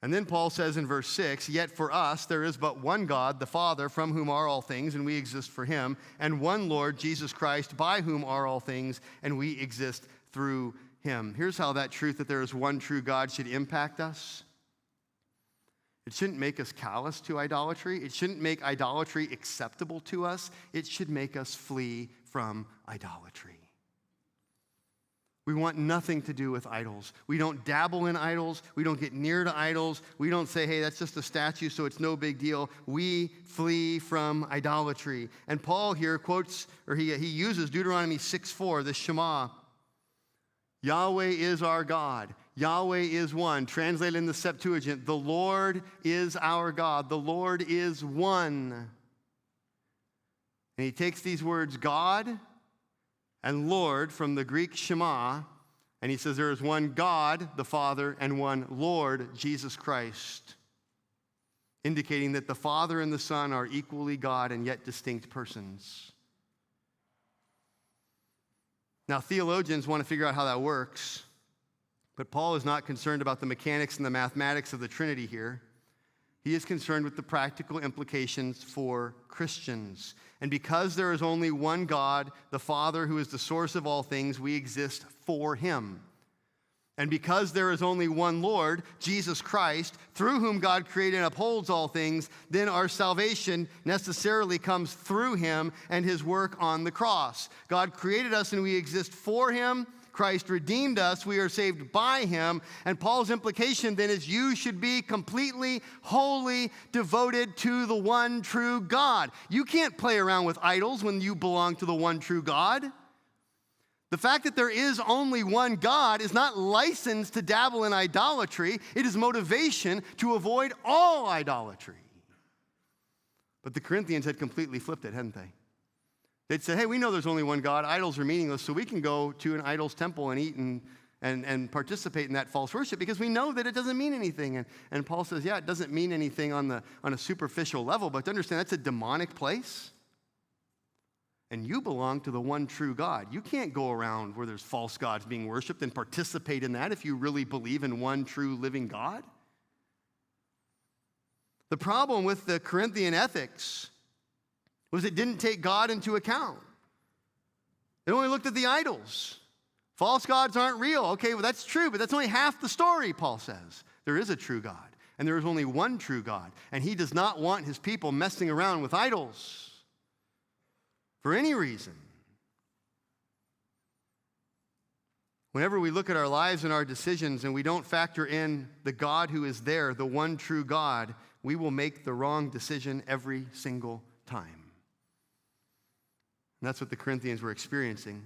And then Paul says in verse 6, yet for us there is but one God, the Father, from whom are all things, and we exist for him, and one Lord, Jesus Christ, by whom are all things, and we exist through him. Here's how that truth that there is one true God should impact us. It shouldn't make us callous to idolatry. It shouldn't make idolatry acceptable to us. It should make us flee from idolatry. We want nothing to do with idols. We don't dabble in idols. We don't get near to idols. We don't say, hey, that's just a statue, so it's no big deal. We flee from idolatry. And Paul here quotes, or he uses Deuteronomy 6:4, the Shema. Yahweh is our God. Yahweh is one. Translated in the Septuagint, the Lord is our God. The Lord is one. And he takes these words, God and Lord, from the Greek Shema, and he says there is one God, the Father, and one Lord, Jesus Christ, indicating that the Father and the Son are equally God and yet distinct persons. Now, theologians want to figure out how that works, but Paul is not concerned about the mechanics and the mathematics of the Trinity here. He is concerned with the practical implications for Christians. And because there is only one God, the Father, who is the source of all things, we exist for him. And because there is only one Lord, Jesus Christ, through whom God created and upholds all things, then our salvation necessarily comes through him and his work on the cross. God created us and we exist for him. Christ redeemed us. We are saved by him. And Paul's implication then is you should be completely, wholly devoted to the one true God. You can't play around with idols when you belong to the one true God. The fact that there is only one God is not license to dabble in idolatry. It is motivation to avoid all idolatry. But the Corinthians had completely flipped it, hadn't they? They'd say, hey, we know there's only one God. Idols are meaningless, so we can go to an idol's temple and eat and participate in that false worship because we know that it doesn't mean anything. And Paul says, yeah, it doesn't mean anything on a superficial level, but to understand that's a demonic place. And you belong to the one true God. You can't go around where there's false gods being worshiped and participate in that if you really believe in one true living God. The problem with the Corinthian ethics was it didn't take God into account. It only looked at the idols. False gods aren't real. Okay, well, that's true, but that's only half the story, Paul says. There is a true God, and there is only one true God, and he does not want his people messing around with idols for any reason. Whenever we look at our lives and our decisions and we don't factor in the God who is there, the one true God, we will make the wrong decision every single time. And that's what the Corinthians were experiencing.